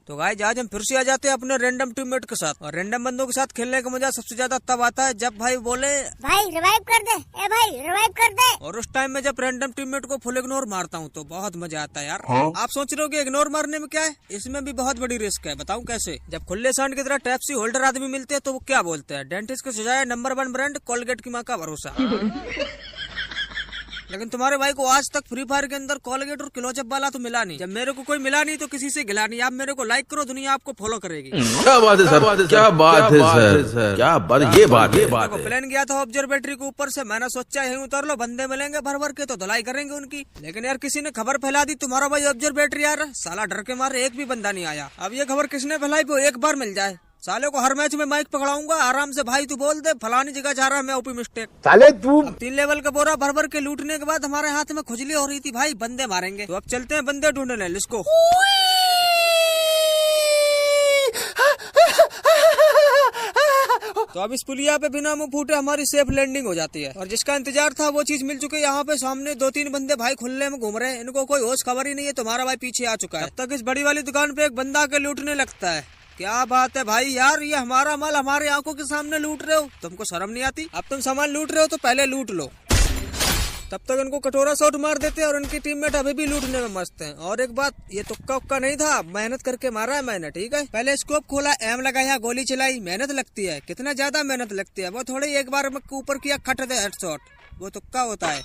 तो गाइस आज हम फिर से आ जाते हैं अपने रैंडम टीममेट के साथ। और रैंडम बंदों के साथ खेलने का मजा सबसे ज्यादा तब आता है जब भाई बोले भाई रिवाइव कर दे, ए भाई रिवाइव कर दे। और उस टाइम में जब रैंडम टीममेट को फुल इग्नोर मारता हूँ तो बहुत मजा आता है यार। आप सोच रहे हो कि इग्नोर मारने में क्या है, इसमें भी बहुत बड़ी रिस्क है। बताऊँ कैसे? जब खुले सांड की तरह टैप्सी होल्डर आदमी मिलते हैं तो वो क्या बोलते हैं, डेंटिस्ट को सजाया नंबर 1 ब्रांड, कोलगेट की माँ का भरोसा। लेकिन तुम्हारे भाई को आज तक फ्री फायर के अंदर कोलगेट और क्लोजअप वाला तो मिला नहीं। जब मेरे को कोई मिला नहीं तो किसी से गिला नहीं। आप मेरे को लाइक करो, दुनिया आपको फॉलो करेगी। क्या बात है सर, क्या बात है सर, क्या बात, ये बात है। प्लान गया था ऑब्जर्वेटरी के ऊपर से, मैंने सोचा यहीं उतर लो, बंदे मिलेंगे भर भर के तो धुलाई करेंगे उनकी। लेकिन यार किसी ने खबर फैला दी तुम्हारा भाई ऑब्जर्वेटरी यार, साला डर के मारे एक भी बंदा नहीं आया। अब ये खबर किसने फैलाई वो एक बार मिल जाए, साले को हर मैच में माइक पकड़ाऊंगा आराम से। भाई तू बोल दे फलानी जगह जा रहा है मैं, ओपी मिस्टेक। साले तू 3 लेवल का बोरा भर भर के लूटने के बाद हमारे हाथ में खुजली हो रही थी, भाई बंदे मारेंगे। तो अब चलते हैं बंदे ढूंढने, लिस्को। तो अब इस पुलिया पे बिना मुंह फूटे हमारी सेफ लैंडिंग हो जाती है। और जिसका इंतजार था वो चीज मिल चुकी है। यहाँ पे सामने 2-3 बंदे भाई खुले में घूम रहे हैं, इनको कोई होश खबर ही नहीं है। तुम्हारा भाई पीछे आ चुका है। अब तक इस बड़ी वाली दुकान पे एक बंदा के लूटने लगता है। क्या बात है भाई यार, ये हमारा माल हमारे आंखों के सामने लूट रहे हो, तुमको शर्म नहीं आती? अब तुम सामान लूट रहे हो तो पहले लूट लो। तब तक इनको कटोरा शॉट मार देते हैं और इनकी टीममेट अभी भी लूटने में मस्त हैं। और एक बात, ये तुक्का उक्का नहीं था, मेहनत करके मारा है मैंने, ठीक है। पहले स्कोप खोला, एम लगाया, गोली चलाई, मेहनत लगती है, कितना ज्यादा मेहनत लगती है। वो थोड़ी एक बार ऊपर किया खट दे हेडशॉट, वो तुक्का होता है।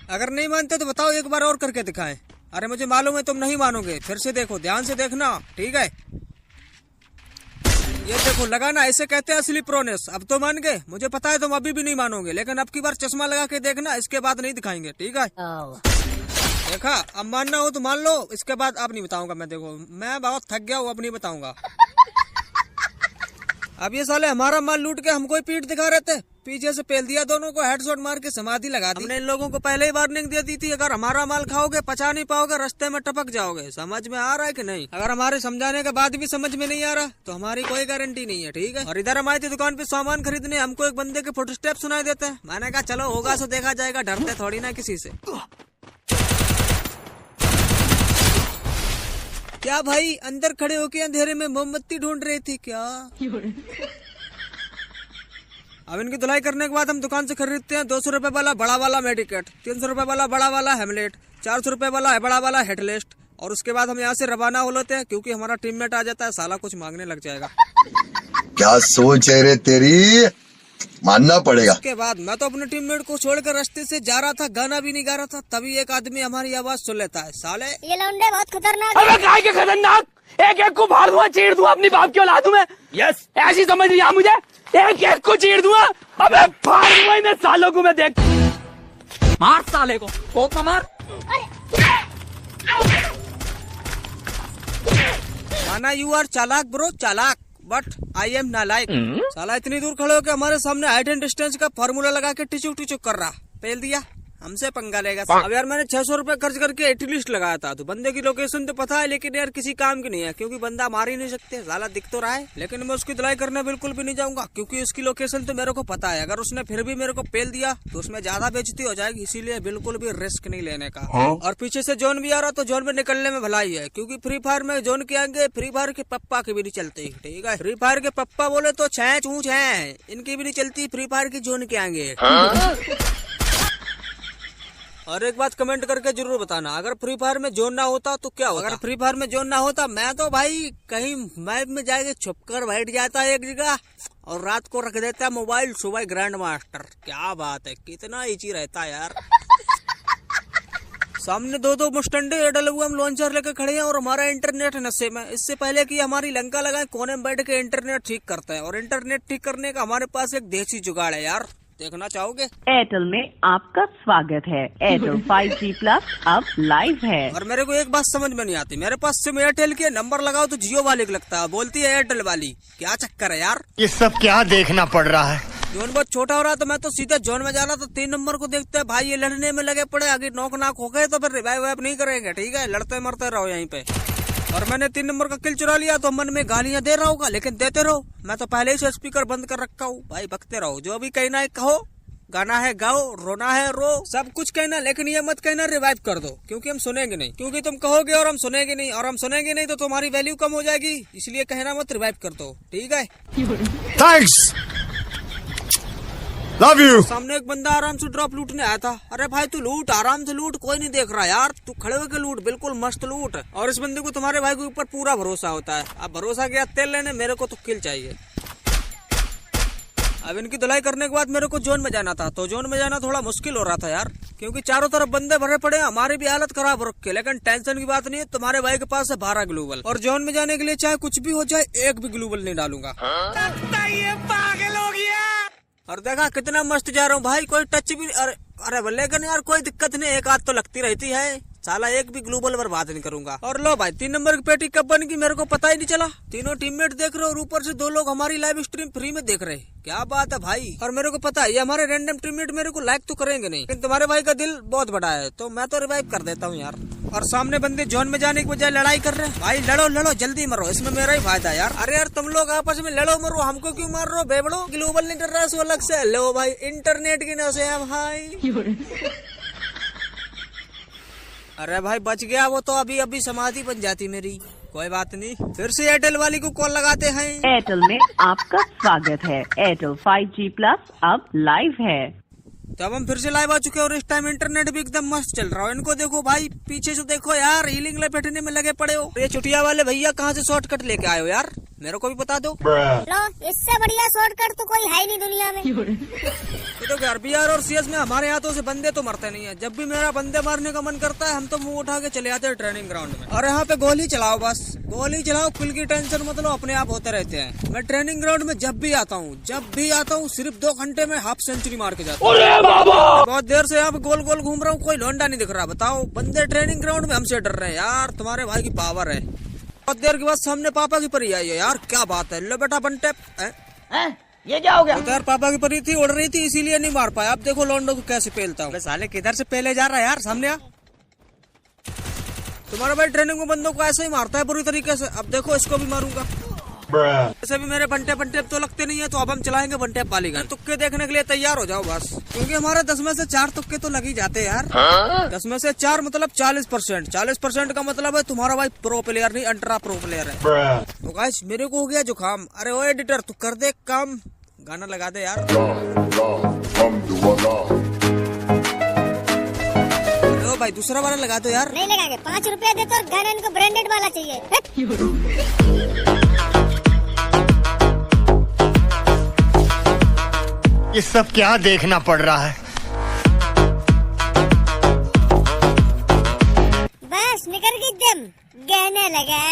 अगर नहीं मानते तो बताओ, एक बार और करके दिखाएं। अरे मुझे मालूम है तुम नहीं मानोगे, फिर से देखो, ध्यान से देखना, ठीक है। ये देखो लगाना, ऐसे कहते हैं असली प्रोनेस। अब तो मान गए, मुझे पता है तुम अभी भी नहीं मानोगे, लेकिन अब की बार चश्मा लगा के देखना, इसके बाद नहीं दिखाएंगे, ठीक है। देखा, अब मानना हो तो मान लो, इसके बाद अब नहीं बताऊंगा मैं। देखो मैं बहुत थक गया हूँ, अब नहीं बताऊंगा। अब ये साले हमारा माल लूट के हमको ही पीठ दिखा रहे थे, पीछे से पेल दिया, दोनों को हेडशॉट मार के समाधि लगा दी। हमने इन लोगों को पहले ही वार्निंग दे दी थी, अगर हमारा माल खाओगे पचा नहीं पाओगे, रास्ते में टपक जाओगे। समझ में आ रहा है कि नहीं? अगर हमारे समझाने के बाद भी समझ में नहीं आ रहा तो हमारी कोई गारंटी नहीं है, ठीक है। और इधर हम आए थे दुकान पे सामान खरीदने, हमको एक बंदे के फुटस्टेप सुनाई देते हैं। मैंने कहा चलो होगा सो देखा जाएगा, डरते थोड़ी ना किसी से। क्या भाई अंदर खड़े होके अंधेरे में मोमबत्ती ढूंढ रही थी क्या? अब इनकी धुलाई करने के बाद हम दुकान से खरीदते हैं 200 रुपए वाला बड़ा वाला मेडिकेट, 300 रुपए वाला बड़ा वाला हेमलेट, 400 रुपए वाला बड़ा वाला हेडलिस्ट। और उसके बाद हम यहाँ से रवाना हो लेते हैं, क्योंकि हमारा टीममेट आ जाता है, साला कुछ मांगने लग जाएगा। क्या सोच है रे तेरी, मानना पड़ेगा। उसके बाद मैं तो अपने टीममेट को छोड़कर रास्ते से जा रहा था, गाना भी नहीं गा रहा था, तभी एक आदमी हमारी आवाज सुन लेता है। साले ये लौंडे बहुत खतरनाक है। अबे काय के खतरनाक, एक एक को फाड़ दूंगा, चीर दूंगा, अपनी बाप की औलाद हूं मैं। यस, ऐसी समझ नहीं आ मुझे, एक एक को चीर दूंगा, अबे फाड़ दूंगा इन सालों को मैं। देख मार साले को, कोप मार। माना यू आर चालाक ब्रो, चालाक, बट आई एम नालायक। साला इतनी दूर खड़े होकर हमारे सामने हाइट एंड डिस्टेंस का फॉर्मूला लगा के टिचुक टिचुक कर रहा, पेल दिया, हमसे पंगा लेगा। अब यार मैंने 600 रुपए खर्च करके एटी लिस्ट लगाया था, तो बंदे की लोकेशन तो पता है, लेकिन यार किसी काम की नहीं है, क्योंकि बंदा मार ही नहीं सकते, साला दिख तो रहा है। लेकिन मैं उसकी धुलाई करने बिल्कुल भी नहीं जाऊंगा, क्योंकि उसकी लोकेशन तो मेरे को पता है। अगर उसने फिर भी मेरे को पेल दिया तो उसमें ज्यादा बेइज्जती हो जाएगी, इसीलिए बिल्कुल भी रिस्क नहीं लेने का। और पीछे से जोन भी आ रहा तो जोन में निकलने में भलाई है, क्योंकि फ्री फायर में जोन के आगे फ्री फायर के पप्पा की भी नहीं चलती, ठीक है। फ्री फायर के पप्पा बोले तो छह चूच है, इनकी भी नहीं चलती फ्री फायर की जोन के आगे। और एक बात कमेंट करके जरूर बताना, अगर फ्री फायर में जोन ना होता तो क्या होता? अगर फ्री फायर में जोन ना होता, मैं तो भाई कहीं मैप में जाके छुपकर बैठ जाता एक जगह और रात को रख देता मोबाइल, सुबह ग्रैंड मास्टर। क्या बात है, कितना इजी रहता है यार। सामने दो मुस्टंडे AWM लॉन्चर लेकर खड़े हैं और हमारा इंटरनेट नशे में। इससे पहले कि हमारी लंका लगाए, कोने में बैठ के इंटरनेट ठीक करते हैं। और इंटरनेट ठीक करने का हमारे पास एक देसी जुगाड़ है यार, देखना चाहोगे? एयरटेल में आपका स्वागत है। एयरटेल 5G प्लस अब लाइव है। और मेरे को एक बात समझ में नहीं आती, मेरे पास सिम एयरटेल के, नंबर लगाओ तो जियो वाले को लगता है, बोलती है एयरटेल वाली। क्या चक्कर है यार, ये सब क्या देखना पड़ रहा है? जोन बहुत छोटा हो रहा तो मैं तो सीधे जोन में जा रहा था, 3 नंबर को देखते हैं भाई ये लड़ने में लगे पड़े, आगे नोक नाक हो गए तो फिर रिवाइव वाइव नहीं करेंगे, ठीक है, लड़ते मरते रहो यहीं पे। और मैंने 3 नंबर का किल चुरा लिया तो मन में गालियां दे रहा होगा, लेकिन देते रहो, मैं तो पहले ही से स्पीकर बंद कर रखा हूँ। भाई बकते रहो, जो भी कहना है कहो, गाना है गाओ, रोना है रो, सब कुछ कहना, लेकिन ये मत कहना रिवाइव कर दो, क्योंकि हम सुनेंगे नहीं, क्योंकि तुम कहोगे और हम सुनेंगे नहीं, और हम सुनेंगे नहीं तो तुम्हारी वैल्यू कम हो जाएगी, इसलिए कहना मत रिवाइव कर दो, ठीक है। Thanks, love you. सामने एक बंदा आराम से ड्रॉप लूटने आया था। अरे भाई तू लूट, आराम से लूट, कोई नहीं देख रहा यार, तू खड़े होकर लूट, बिल्कुल मस्त लूट। और इस बंदे को तुम्हारे भाई के ऊपर पूरा भरोसा होता है। अब भरोसा किया तेल लेने, मेरे को तो किल चाहिए। अब इनकी धुलाई करने के बाद मेरे को जोन में जाना था, तो जोन में जाना थोड़ा मुश्किल हो रहा था यार, क्योंकि चारों तरफ बंदे भरे पड़े हैं, हमारी भी हालत खराब हो रखी है। लेकिन टेंशन की बात नहीं है, तुम्हारे भाई के पास है 12 ग्लोबल, और जोन में जाने के लिए चाहे कुछ भी हो जाए, एक भी ग्लोबल नहीं डालूंगा। पागल हो गया। और देखा कितना मस्त जा रहा हूँ भाई, कोई टच भी। अरे लेकिन यार कोई दिक्कत नहीं, एक आध तो लगती रहती है, साला एक भी ग्लोबल बर्बाद नहीं करूंगा। और लो भाई 3 नंबर की पेटी कब बन गई मेरे को पता ही नहीं चला। तीनों टीममेट देख रहे और ऊपर से 2 लोग हमारी लाइव स्ट्रीम फ्री में देख रहे, क्या बात है भाई। और मेरे को पता है ये हमारे रैंडम टीममेट मेरे को लाइक तो करेंगे नहीं, लेकिन तुम्हारे भाई का दिल बहुत बड़ा है, तो मैं तो रिवाइव कर देता हूँ यार। और सामने बंदे जोन में जाने की बजाय लड़ाई कर रहे हैं। भाई लड़ो लड़ो, जल्दी मरो, इसमें मेरा ही फायदा यार। अरे यार तुम लोग आपस में लड़ो मरो, हमको क्यों मार रहे हो बेबड़ो। ग्लोबल नहीं कर रहा है अलग से। लो भाई इंटरनेट की नशे है भाई। अरे भाई बच गया वो, तो अभी अभी समाधि बन जाती मेरी। कोई बात नहीं, फिर से एयरटेल वाली को कॉल लगाते हैं। एयरटेल में आपका स्वागत है। एयरटेल 5G प्लस अब लाइव है। तो अब हम फिर से लाइव आ चुके हैं और इस टाइम इंटरनेट भी एकदम मस्त चल रहा है। इनको देखो भाई, पीछे से देखो यार, हीलिंग ले बैठने में लगे पड़े हो। ये चुटिया वाले भैया कहाँ से शॉर्टकट लेके आए हो यार, मेरे को भी बता दो। लो इससे बढ़िया शॉर्टकट तो कोई है नहीं दुनिया में। ये तो RBR और CS में हमारे हाथों से बंदे तो मरते नहीं है। जब भी मेरा बंदे मारने का मन करता है, हम तो मुंह उठा के चले आते हैं ट्रेनिंग ग्राउंड में। और यहाँ पे गोली चलाओ, बस गोली चलाओ, किल की टेंशन मत लो, अपने आप होते रहते हैं। मैं ट्रेनिंग ग्राउंड में जब भी आता हूँ सिर्फ 2 घंटे में हाफ सेंचुरी मार के जाता हूँ। बहुत देर से यहाँ पे गोल गोल घूम रहा हूँ, कोई लौंडा नहीं दिख रहा। बताओ, बंदे ट्रेनिंग ग्राउंड में हमसे डर रहे हैं यार, तुम्हारे भाई की पावर है। बहुत देर के बाद सामने पापा की परी आई है यार, क्या बात है। लो बेटा वन टैप। ये क्या हो गया? तो यार पापा की परी थी, उड़ रही थी, इसीलिए नहीं मार पाया। अब देखो लौंडो को कैसे पेलता हूँ। साले किधर से पहले जा रहा है यार, सामने आ। तुम्हारा भाई ट्रेनिंग में बंदों को ऐसे ही मारता है बुरी तरीके से। अब देखो इसको भी मारूंगा। ऐसे भी मेरे बंटे तो लगते नहीं है, तो अब हम चलाएंगे बंटे वाली गन। तुक्के देखने के लिए तैयार हो जाओ बस, क्योंकि हमारे 10 में से 4 तुक्के तो लग ही जाते हैं यार। 10 में से 4 मतलब 40%। 40% का मतलब है तुम्हारा भाई प्रो प्लेयर नहीं, अल्ट्रा प्रो प्लेयर है। तो गाइस मेरे को हो गया जुकाम। अरे ओ एडिटर तू कर दे काम, गाना लगा दे यार। लो भाई दूसरा वाला लगा दो यार। नहीं लगाएंगे, 5 रुपया दे तो, और गाना इनको ब्रांडेड वाला चाहिए। ये सब क्या देखना पड़ रहा है। बस निकल गई दम, गहने लगा।